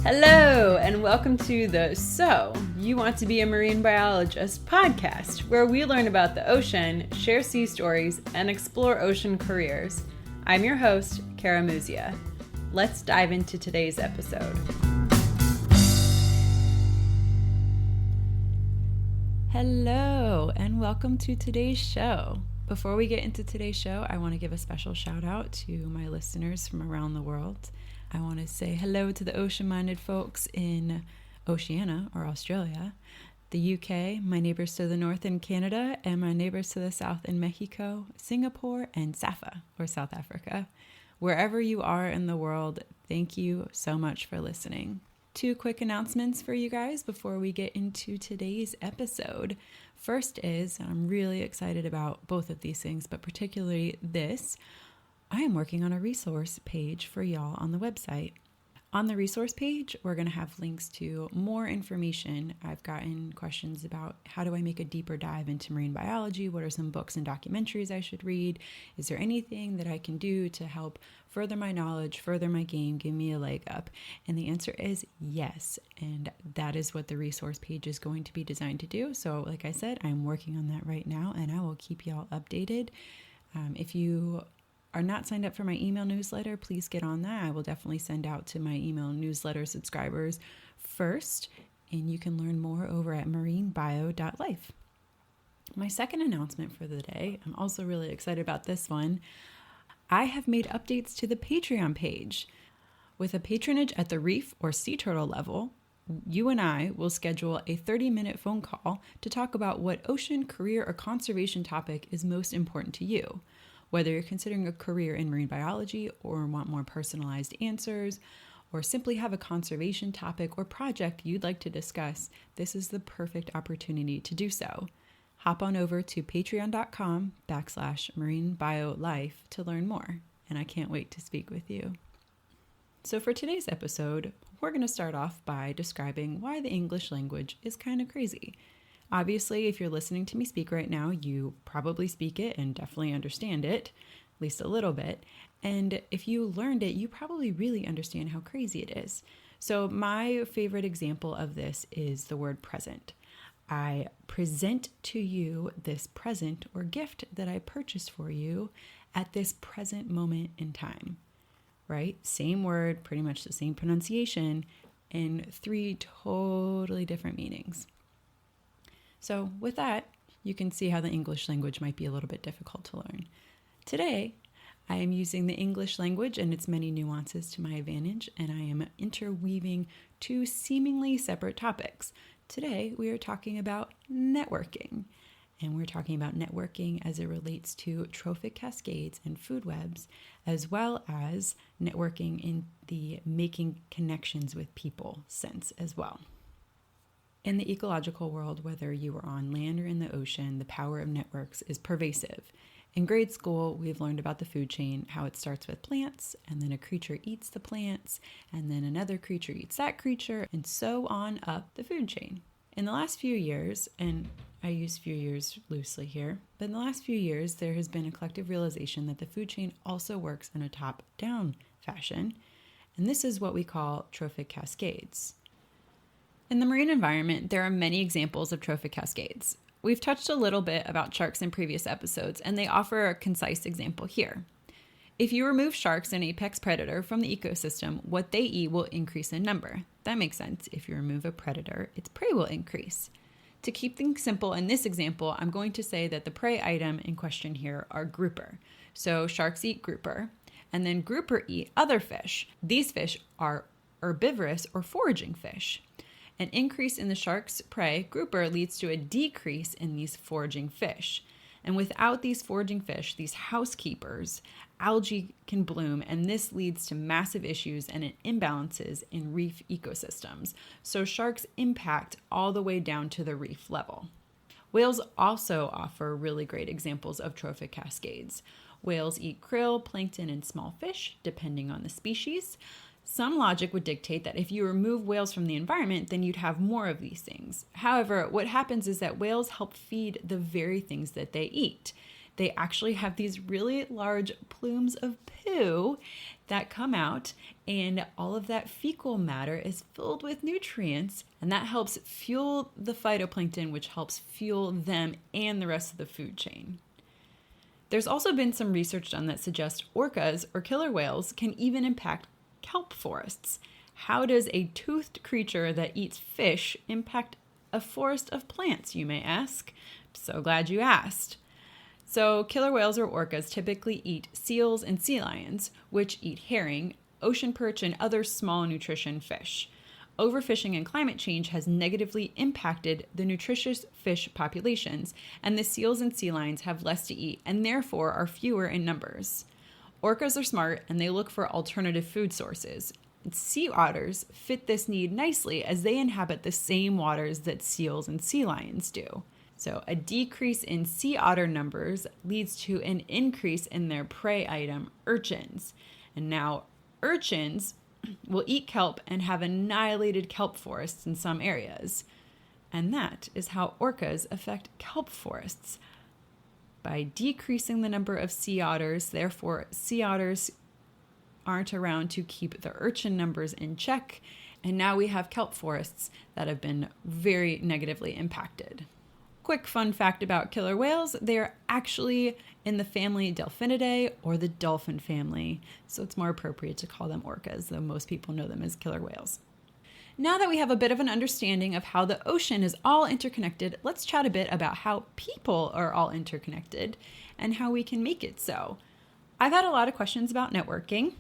Hello, and welcome to the So You Want to Be a Marine Biologist podcast, where we learn about the ocean, share sea stories, and explore ocean careers. I'm your host, Kara Muzia. Let's dive into today's episode. Hello, and welcome to today's show. Before we get into today's show, I want to give a special shout out to my listeners from around the world. I want to say hello to the ocean-minded folks in Oceania or Australia, the UK, my neighbors to the north in Canada, and my neighbors to the south in Mexico, Singapore, and SAFA or South Africa. Wherever you are in the world, thank you so much for listening. Two quick announcements for you guys before we get into today's episode. First is, I'm really excited about both of these things, but particularly this. I am working on a resource page for y'all on the website. On the resource page, we're going to have links to more information. I've gotten questions about how do I make a deeper dive into marine biology? What are some books and documentaries I should read? Is there anything that I can do to help further my knowledge, further my game, give me a leg up? And the answer is yes. And that is what the resource page is going to be designed to do. So like I said, I'm working on that right now and I will keep y'all updated. If you are not signed up for my email newsletter, please get on that. I will definitely send out to my email newsletter subscribers first, and you can learn more over at marinebio.life. My second announcement for the day, I'm also really excited about this one. I have made updates to the Patreon page. With a patronage at the reef or sea turtle level, you and I will schedule a 30-minute phone call to talk about what ocean, career, or conservation topic is most important to you. Whether you're considering a career in marine biology or want more personalized answers, or simply have a conservation topic or project you'd like to discuss, this is the perfect opportunity to do so. Hop on over to patreon.com/marinebiolife to learn more, and I can't wait to speak with you. So for today's episode, we're going to start off by describing why the English language is kind of crazy. Obviously, if you're listening to me speak right now, you probably speak it and definitely understand it, at least a little bit. And if you learned it, you probably really understand how crazy it is. So my favorite example of this is the word present. I present to you this present or gift that I purchased for you at this present moment in time, right? Same word, pretty much the same pronunciation, in three totally different meanings. So with that, you can see how the English language might be a little bit difficult to learn. Today, I am using the English language and its many nuances to my advantage, and I am interweaving two seemingly separate topics. Today, we are talking about networking, and we're talking about networking as it relates to trophic cascades and food webs, as well as networking in the making connections with people sense as well. In the ecological world, whether you are on land or in the ocean, the power of networks is pervasive. In grade school, we've learned about the food chain, how it starts with plants, and then a creature eats the plants, and then another creature eats that creature, and so on up the food chain. In the last few years, and I use few years loosely here, but in the last few years, there has been a collective realization that the food chain also works in a top-down fashion, and this is what we call trophic cascades. In the marine environment, there are many examples of trophic cascades. We've touched a little bit about sharks in previous episodes, and they offer a concise example here. If you remove sharks, an apex predator, from the ecosystem, what they eat will increase in number. That makes sense. If you remove a predator, its prey will increase. To keep things simple in this example, I'm going to say that the prey item in question here are grouper. So sharks eat grouper, and then grouper eat other fish. These fish are herbivorous or foraging fish. An increase in the shark's prey, grouper, leads to a decrease in these foraging fish. And without these foraging fish, these housekeepers, algae can bloom, and this leads to massive issues and imbalances in reef ecosystems. So sharks impact all the way down to the reef level. Whales also offer really great examples of trophic cascades. Whales eat krill, plankton, and small fish, depending on the species. Some logic would dictate that if you remove whales from the environment, then you'd have more of these things. However, what happens is that whales help feed the very things that they eat. they actually have these really large plumes of poo that come out, and all of that fecal matter is filled with nutrients, and that helps fuel the phytoplankton, which helps fuel them and the rest of the food chain. There's also been some research done that suggests orcas or killer whales can even impact kelp forests. How does a toothed creature that eats fish impact a forest of plants, you may ask? So glad you asked. So killer whales or orcas typically eat seals and sea lions, which eat herring, ocean perch, and other small nutrition fish. Overfishing and climate change has negatively impacted the nutritious fish populations, and the seals and sea lions have less to eat and therefore are fewer in numbers. Orcas are smart and they look for alternative food sources. Sea otters fit this need nicely as they inhabit the same waters that seals and sea lions do. So a decrease in sea otter numbers leads to an increase in their prey item, urchins. And now urchins will eat kelp and have annihilated kelp forests in some areas. And that is how orcas affect kelp forests. By decreasing the number of sea otters, therefore sea otters aren't around to keep the urchin numbers in check, and now we have kelp forests that have been very negatively impacted. Quick fun fact about killer whales, they are actually in the family Delphinidae, or the dolphin family, so it's more appropriate to call them orcas, though most people know them as killer whales. Now that we have a bit of an understanding of how the ocean is all interconnected, let's chat a bit about how people are all interconnected and how we can make it so. I've had a lot of questions about networking,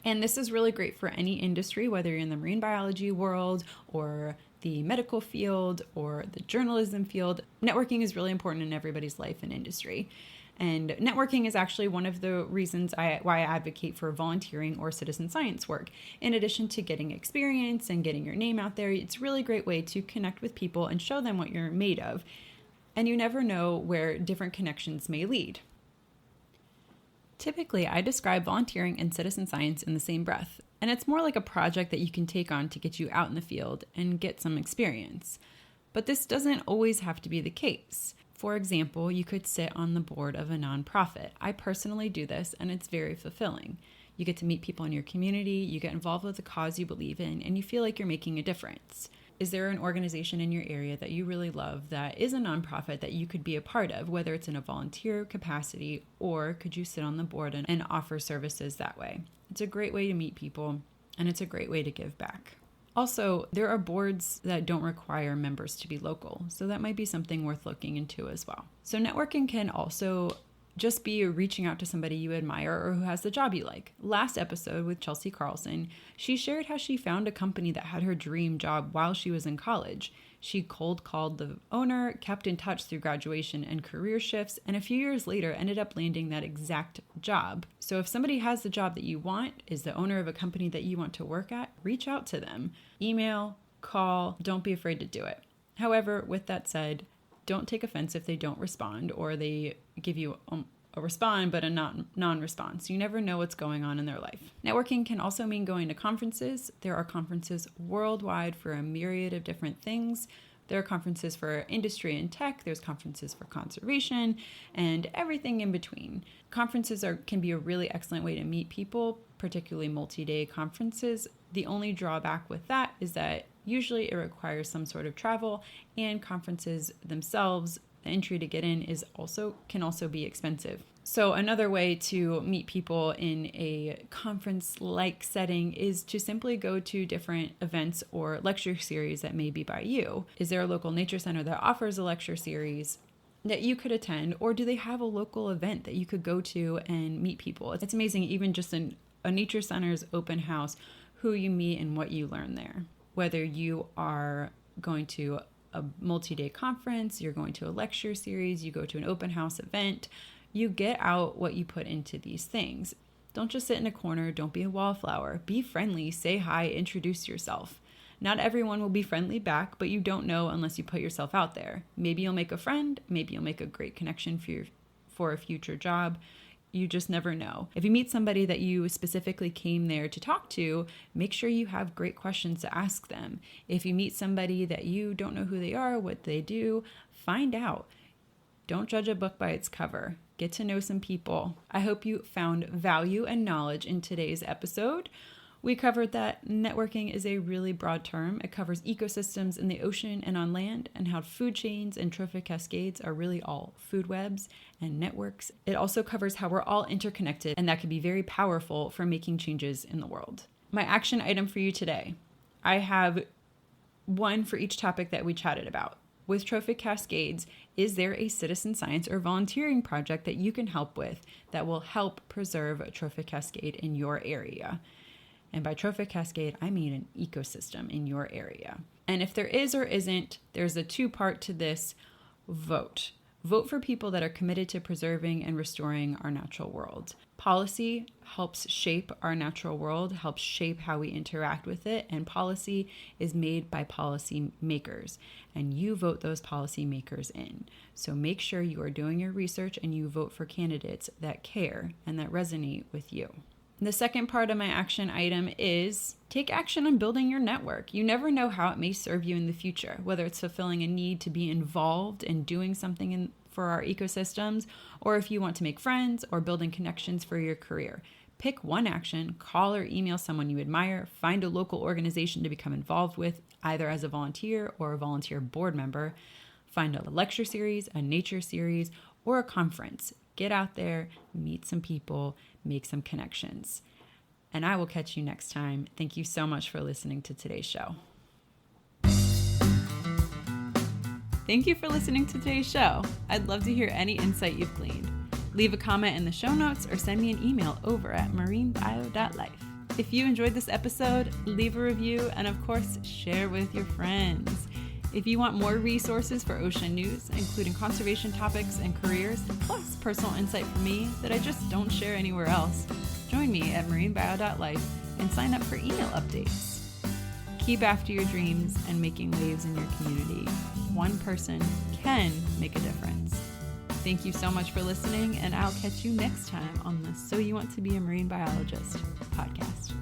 and this is really great for any industry, whether you're in the marine biology world or the medical field or the journalism field. Networking is really important in everybody's life and industry. And networking is actually one of the reasons why I advocate for volunteering or citizen science work. In addition to getting experience and getting your name out there, it's a really great way to connect with people and show them what you're made of. And you never know where different connections may lead. Typically, I describe volunteering and citizen science in the same breath, and it's more like a project that you can take on to get you out in the field and get some experience. But this doesn't always have to be the case. For example, you could sit on the board of a nonprofit. I personally do this, and it's very fulfilling. You get to meet people in your community, you get involved with the cause you believe in, and you feel like you're making a difference. Is there an organization in your area that you really love that is a nonprofit that you could be a part of, whether it's in a volunteer capacity, or could you sit on the board and offer services that way? It's a great way to meet people, and it's a great way to give back. Also, there are boards that don't require members to be local, so that might be something worth looking into as well. So networking can also just be reaching out to somebody you admire or who has the job you like. Last episode with Chelsea Carlson, she shared how she found a company that had her dream job while she was in college. She cold called the owner, kept in touch through graduation and career shifts, and a few years later ended up landing that exact job. So if somebody has the job that you want, is the owner of a company that you want to work at, reach out to them. Email, call, don't be afraid to do it. However, with that said, don't take offense if they don't respond or they give you a respond but a non-response. You never know what's going on in their life. Networking can also mean going to conferences. There are conferences worldwide for a myriad of different things. There are conferences for industry and tech. There's conferences for conservation and everything in between. Conferences can be a really excellent way to meet people, particularly multi-day conferences. The only drawback with that is that usually it requires some sort of travel, and conferences themselves, the entry to get in can also be expensive. So another way to meet people in a conference-like setting is to simply go to different events or lecture series that may be by you. Is there a local nature center that offers a lecture series that you could attend, or do they have a local event that you could go to and meet people? It's amazing, even just in a nature center's open house, who you meet and what you learn there. Whether you are going to a multi-day conference, you're going to a lecture series, you go to an open house event, you get out what you put into these things. Don't just sit in a corner, don't be a wallflower. Be friendly, say hi, introduce yourself. Not everyone will be friendly back, but you don't know unless you put yourself out there. Maybe you'll make a friend, maybe you'll make a great connection for a future job. You just never know. If you meet somebody that you specifically came there to talk to, make sure you have great questions to ask them. If you meet somebody that you don't know who they are, what they do, find out. Don't judge a book by its cover. get to know some people. I hope you found value and knowledge in today's episode. We covered that networking is a really broad term. It covers ecosystems in the ocean and on land, and how food chains and trophic cascades are really all food webs and networks. It also covers how we're all interconnected, and that can be very powerful for making changes in the world. My action item for you today, I have one for each topic that we chatted about. With trophic cascades, is there a citizen science or volunteering project that you can help with that will help preserve a trophic cascade in your area? And by trophic cascade, I mean an ecosystem in your area. And if there is or isn't, there's a two-part to this vote. Vote for people that are committed to preserving and restoring our natural world. Policy helps shape our natural world, helps shape how we interact with it, and policy is made by policy makers, and you vote those policy makers in. So make sure you are doing your research and you vote for candidates that care and that resonate with you. The second part of my action item is take action on building your network. You never know how it may serve you in the future, whether it's fulfilling a need to be involved in doing something for our ecosystems, or if you want to make friends or building connections for your career. Pick one action, call or email someone you admire, find a local organization to become involved with, either as a volunteer or a volunteer board member. Find a lecture series, a nature series, or a conference. Get out there, meet some people, make some connections. And I will catch you next time. Thank you so much for listening to today's show. Thank you for listening to today's show. I'd love to hear any insight you've gleaned. Leave a comment in the show notes or send me an email over at marinebio.life. If you enjoyed this episode, leave a review and of course, share with your friends. If you want more resources for ocean news, including conservation topics and careers, plus personal insight from me that I just don't share anywhere else, join me at marinebio.life and sign up for email updates. Keep after your dreams and making waves in your community. One person can make a difference. Thank you so much for listening, and I'll catch you next time on the So You Want to Be a Marine Biologist podcast.